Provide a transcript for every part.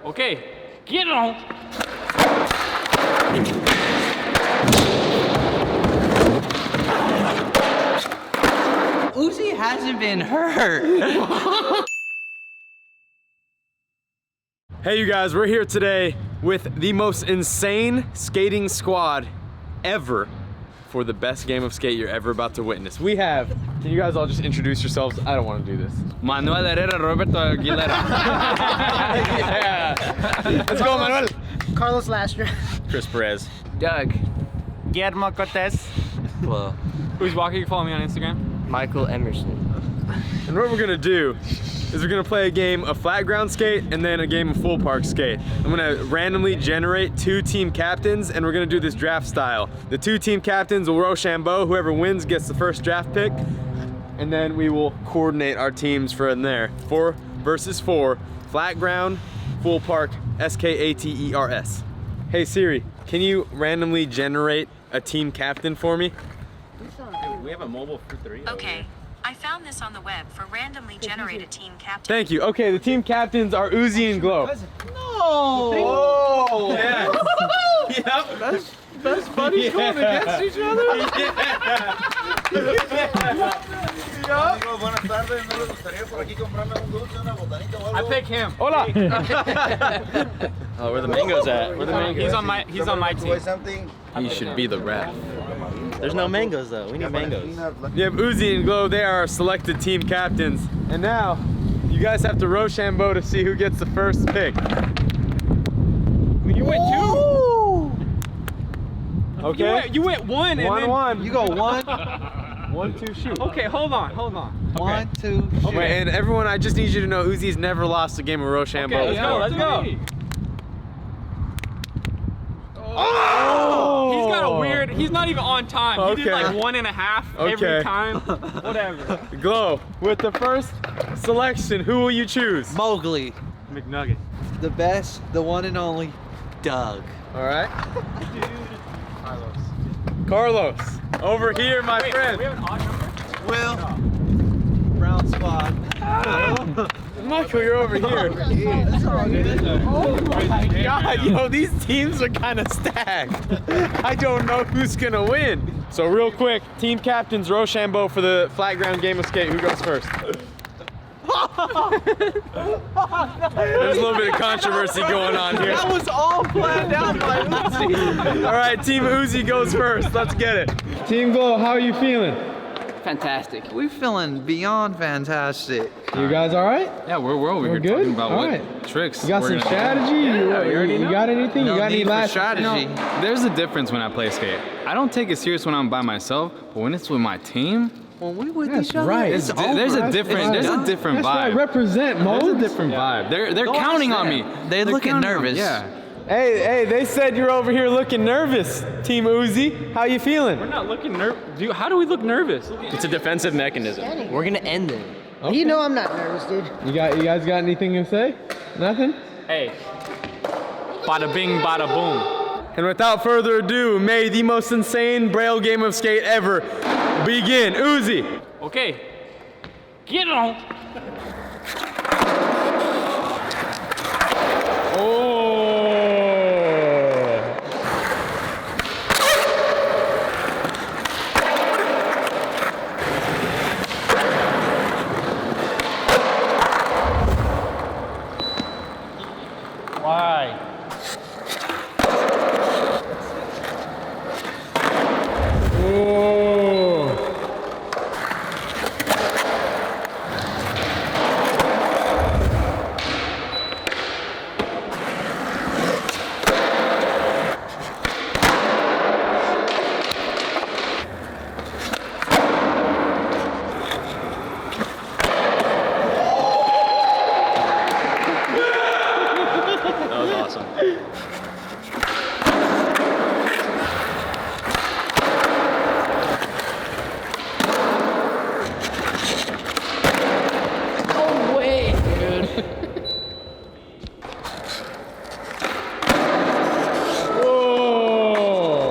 Okay, get on. Uzi hasn't been hurt. Hey you guys, we're here today with the most insane skating squad ever for the best game of skate you're ever about to witness. We have, can you guys all just introduce yourselves? I don't want to do this. Manuel Herrera, Roberto Aguilera. Yeah. Let's go, Manuel. Carlos Lastra. Chris Perez. Doug. Guillermo Cortez. Well, Who's walking? Follow me on Instagram. Michael Emerson. And what we're gonna do is we're gonna play a game of flat ground skate and then a game of full park skate. I'm gonna randomly generate 2 team captains and we're gonna do this draft style. The 2 team captains will Rochambeau, whoever wins gets the first draft pick, and then we will coordinate our teams from there. 4 versus 4, flat ground, full park, SKATERS. Hey Siri, can you randomly generate a team captain for me? We have a mobile for 3. Okay. I found this on the web for randomly generated team captain. Thank you. Okay, the team captains are Uzi and Glow. No! Oh! Yeah. Yep. Best buddies going against each other? I pick him. Hola! Oh, where the mangoes at? Where the mangoes? He's on my team. He should be the ref. There's no mangoes though. We need mangoes. You have Uzi and Glow, they are our selected team captains. And now, you guys have to Rochambeau to see who gets the first pick. You went 2. Okay? You went 1 and then. 1-1. You go 1, 1-2 shoot. Okay, hold on. 1, 2, shoot. Wait, and everyone, I just need you to know Uzi's never lost a game of Rochambeau. Okay, let's go. Oh! He's got a weird. He's not even on time. He did Okay. like 1.5 Okay. every time. Whatever. Glow, with the first selection, who will you choose? Mogely. McNug. The best, the one and only, Doug. All right. Carlos, over here, my friend. We have an odd number. Will. Brown spot. Michael, you're over here. Oh my God, yo, these teams are kind of stacked. I don't know who's gonna win. So real quick, team captains Rochambeau for the flat ground game of skate. Who goes first? There's a little bit of controversy going on here. That was all planned out by Uzi. All right, Team Uzi goes first. Let's get it. Team Glow, how are you feeling? Fantastic. We feeling beyond fantastic. You guys all right? Yeah, we're over We're here good? talking about All what right. tricks. You got we're some gonna do. strategy? You got anything? No you got any need for last strategy. There's a difference when I play skate. I don't take it serious when I'm by myself, but when it's with my team, When we with That's each other, right. it's there's over. a different It's done. vibe. Right. Represent, Mo. There's a different vibe. They're counting on me. They're looking counting on me. nervous. Yeah. Hey, they said you're over here looking nervous, Team Uzi. How you feeling? We're not looking nervous. How do we look nervous? It's a defensive mechanism. We're gonna end it. Okay. You know I'm not nervous, dude. You guys got anything to say? Nothing? Hey. Bada bing, bada boom. And without further ado, may the most insane Braille game of skate ever begin. Uzi. Okay. Get on. Why? That was awesome. No way, dude. Whoa.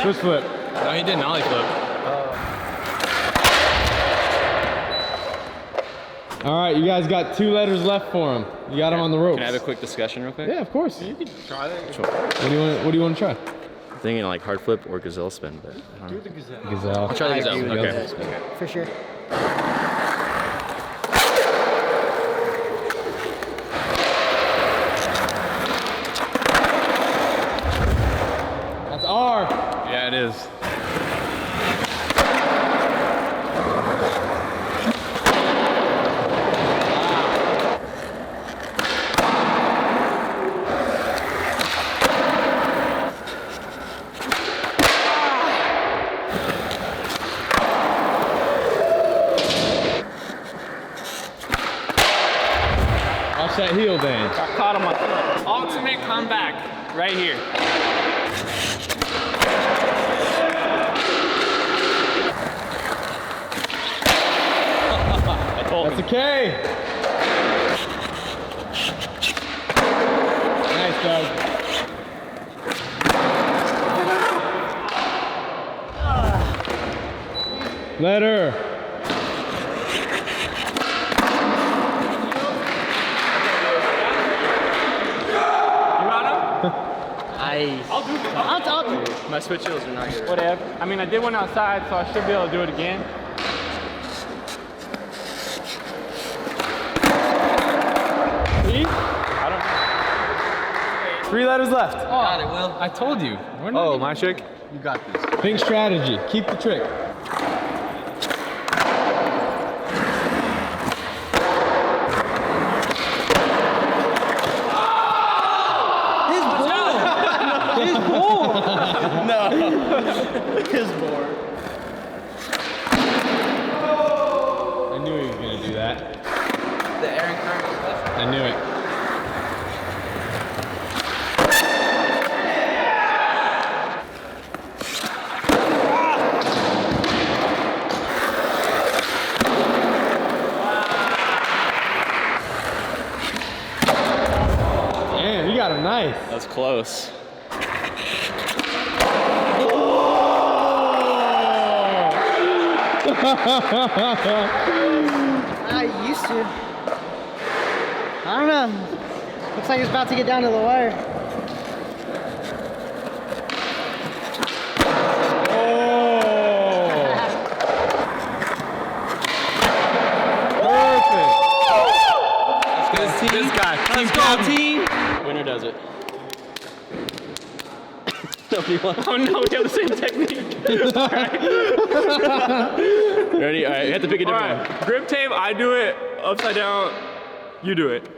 Switch flip. No, he did nollie flip. All right, you guys got 2 letters left for him. You got him on the ropes. Can I have a quick discussion real quick? Yeah, of course. You can try that. Sure. What do you want to try? I'm thinking like hard flip or gazelle spin, but I don't know. Gazelle. I'll try the gazelle. Okay. For sure. That's R. Yeah, it is. Watch that heel, Dan. I caught him on ultimate comeback right here. That's a K. Nice, Doug. Letter. I'll do it. My switch heels are not good. Whatever. I mean, I did one outside, so I should be able to do it again. See? I don't know. 3 letters left. Got it, Will. I told you. We're not Oh, even- my trick? You got this. Think strategy. Keep the trick. I knew he was gonna do that. The Aaron Carter stuff. I knew it. Damn, you got him nice. That's close. I used to. I don't know. Looks like it's about to get down to the wire. This guy. Team captain. Winner does it. Nobody won. Oh no, we have the same technique. Ready? All right, you have to pick a different one. Grip tape, I do it. Upside down, you do it.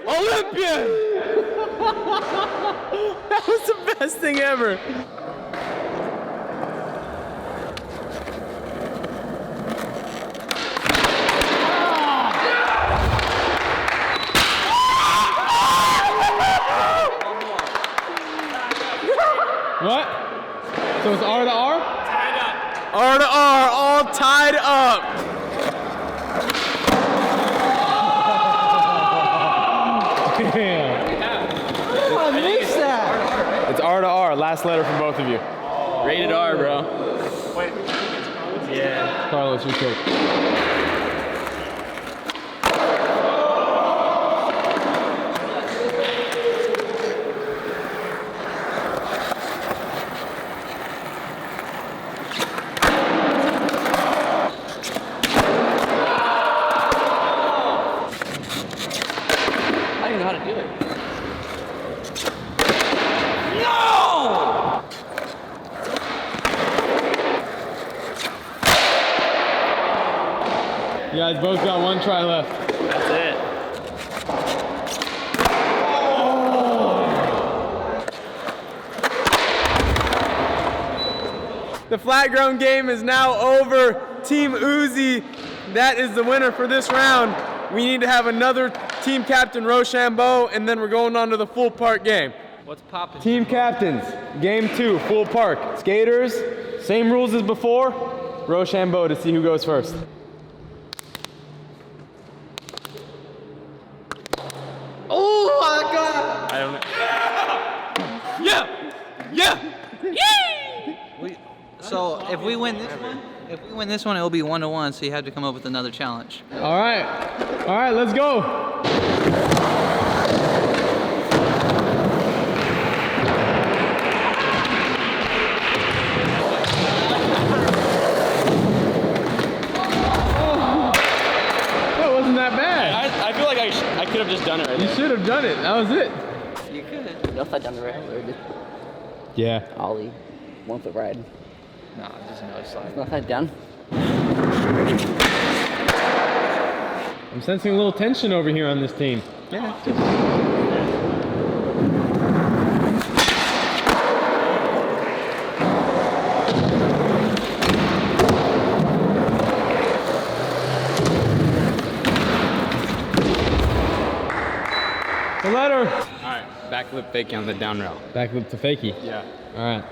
Olympian! That was the best thing ever. What? So it's R to R? Tied up. R to R, all tied up. I missed that. It's R to R, last letter from both of you. Rated R, bro. Wait. Yeah. Carlos, you trick. I don't even know how to do it. You guys both got 1 try left. That's it. The flat ground game is now over. Team Uzi, that is the winner for this round. We need to have another team captain, Rochambeau, and then we're going on to the full park game. What's poppin'? Team captains, game 2, full park. Skaters, Same rules as before. Rochambeau to see who goes first. Oh my God! I don't know. So if we win this one, it will be 1-1. So you have to come up with another challenge. All right, let's go. That wasn't that bad. I feel like I could have just done it right You there. should have done it. That was it. You could. You upside down the rail. Yeah. Ollie. 1 foot ride. No, just no slide. Upside down. I'm sensing a little tension over here on this team. Yeah. The letter. All right, backflip fakie on the down rail. Backflip to fakie. Yeah. All right.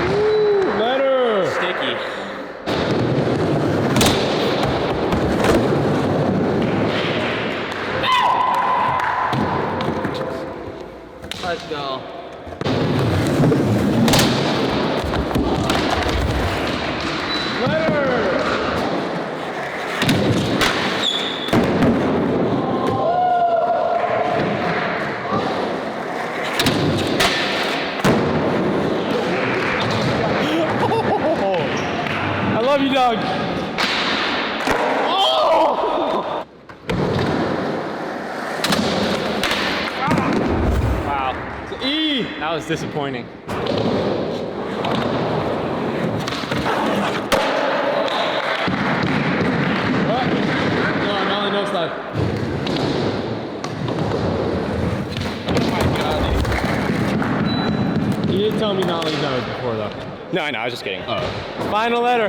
Ooh, letter. Sticky. Let's go. Letter. I love you, dog. Wow. It's E. That was disappointing. What? No, Nolly, no slide. You didn't tell me Nolly's done it before, though. No, I know. I was just kidding. Final letter.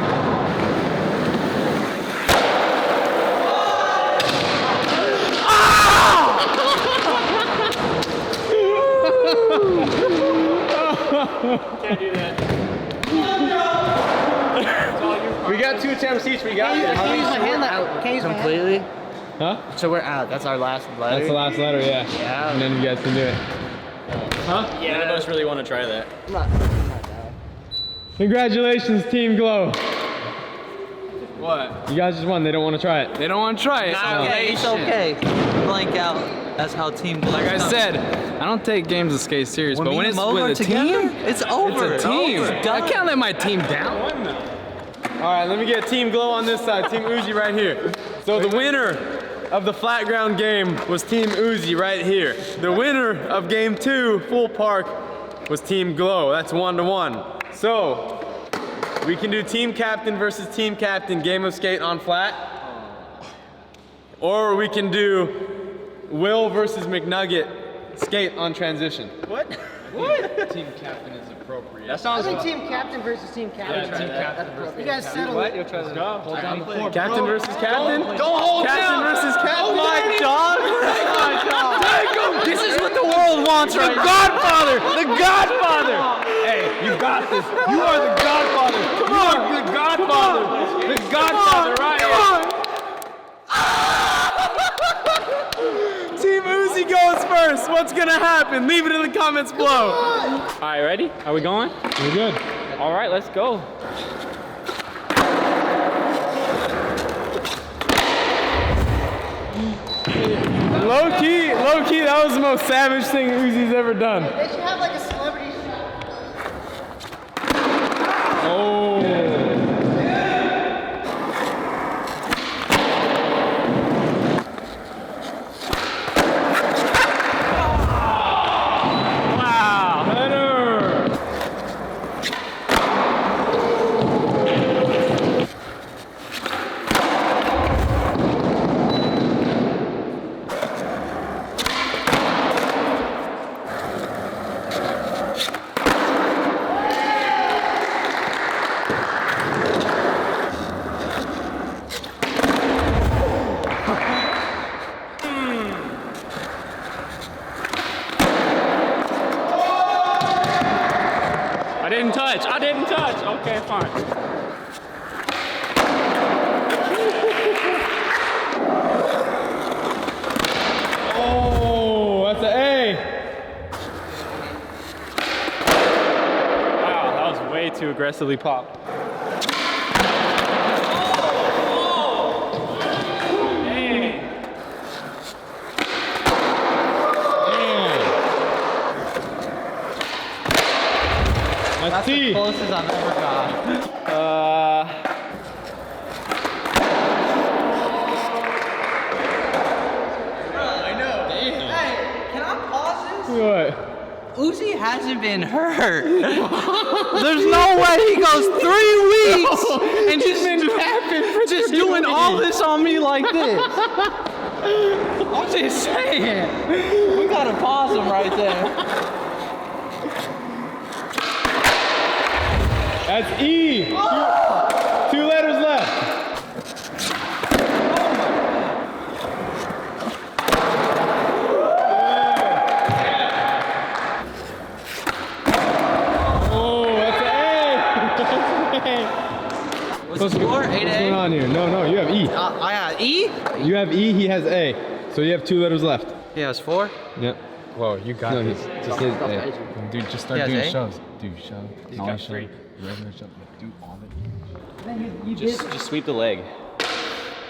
Can't do that. We got 2 attempts each. We got this. Can't use my hand. Can't use my hand. Completely. Huh? So we're out. That's our last letter. That's the last letter, yeah. Yeah. And then you guys can do it. Huh? None of us really want to try that. I'm not down. Congratulations, Team Glow. What? You guys just won. They don't want to try it. They don't want to try it. Okay, it's okay. Blank out. That's how team goes. Like I said, I don't take games of skate serious, but me when and it's Mo with are a together, team, it's over. it's a team. It's done. I can't let my team down. All right, let me get Team Glow on this side. Team Uzi right here. So the winner of the flat ground game was Team Uzi right here. The winner of game 2, full park, was Team Glow. That's 1-1. So we can do team captain versus team captain game of skate on flat. Or we can do Will versus McNugget skate on transition. Team captain is appropriate. That sounds I think team captain versus team captain. team captain versus You guys settle What? it. You'll try to go. Hold down the floor. Captain versus captain? Don't hold Captain down. versus captain? dog. This is what the world wants right now. Godfather! The Godfather! Hey, you got this. You are the Godfather. Come on, the Godfather. The Godfather right here. Team Uzi goes first. What's gonna happen? Leave it in the comments below. All right, ready? Are we going? We're good. All right, let's go. Low key, that was the most savage thing Uzi's ever done. They should have like a celebrity. Oh. Wow. Better. I didn't touch. I didn't touch. Okay, fine. Oh, that's an A. Wow, that was way too aggressively popped. That's the closest I've ever got. Hey, can I pause this? What? Uzi hasn't been hurt. There's no way he goes 3 weeks and just doing all this on me like this. I'm just saying. We gotta pause him right there. That's E. Two letters left. Oh, that's an A. What's the score? 8A? What's going on here? No, you have E. I got E? You have E, he has A. So you have 2 letters left. Yeah, it's 4. Yep. Whoa, you got No, this. just his A. Dude, just start Yeah, doing Zay. shoves. Dude, shove. Nollie shove. 3. Regular shove. Do all of it. Just sweep the leg.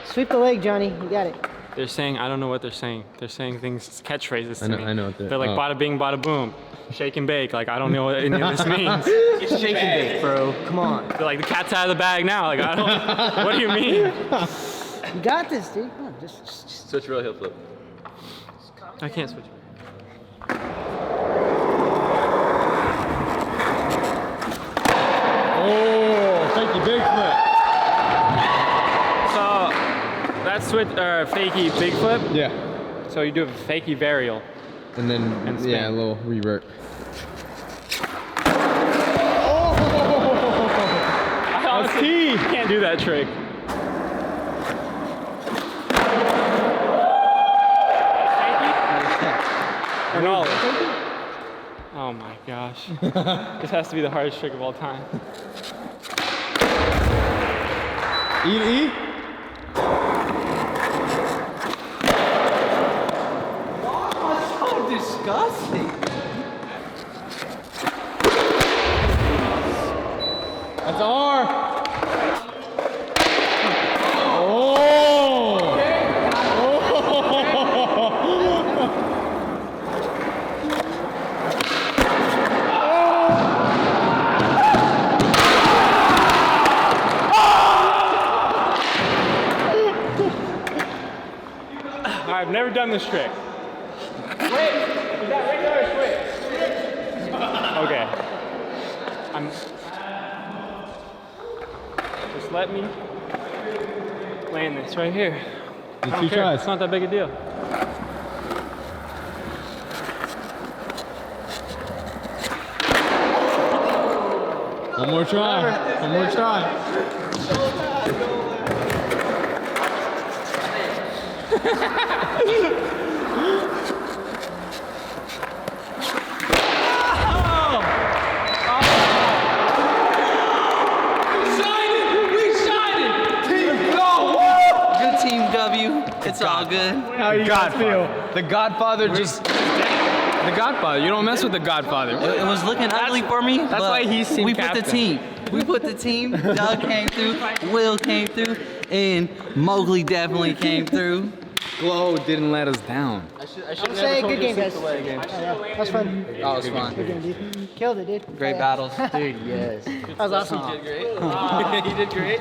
Sweep the leg, Johnny. You got it. They're saying, I don't know what they're saying. They're saying things, catchphrases to me. I know what they're. They're like bada bing, bada boom. Shake and bake. Like, I don't know what any of this means. It's shake and bake, bro. Come on. They're like, the cat's out of the bag now. Like, I don't, what do you mean? You got this, dude. Come on. Just. Switch real heel flip. I can't switch. Oh, fakey big flip. So, that's switch, fakey big flip. Yeah. So you do a fakey varial. And then, And spin. yeah, a little revert. I honestly key. can't do that trick. Fakey? Or no? Oh my gosh. This has to be the hardest trick of all time. E to E? So disgusting. That's R. Oh. I've never done this trick. Wait, is that regular or switch? Okay. Just let me land this right here. I don't 2 care. tries. It's not that big a deal. One more try. One more try. Good team W. It's all good. How you guys feel? The Godfather just. The Godfather. You don't mess with the Godfather. It was looking ugly for me. That's why he's team We put the captain. team. We put the team. Doug came through. Will came through. And Mogely definitely came through. Glow didn't let us down. I'm saying good game, guys. That was fun. Oh, it was fun. Good game, dude. Killed it, dude. Great battles. Dude, yes. That was awesome. He did great.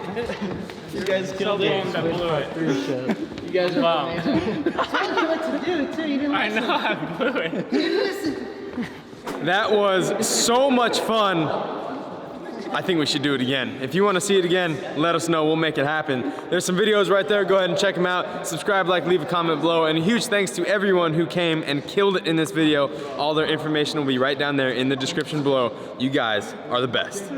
You guys killed it. That blew it. You guys are Wow. I told you what to do, too. You didn't I listen. know I blew it. You didn't listen. That was so much fun. I think we should do it again. If you want to see it again, let us know. We'll make it happen. There's some videos right there. Go ahead and check them out. Subscribe, like, leave a comment below. And a huge thanks to everyone who came and killed it in this video. All their information will be right down there in the description below. You guys are the best.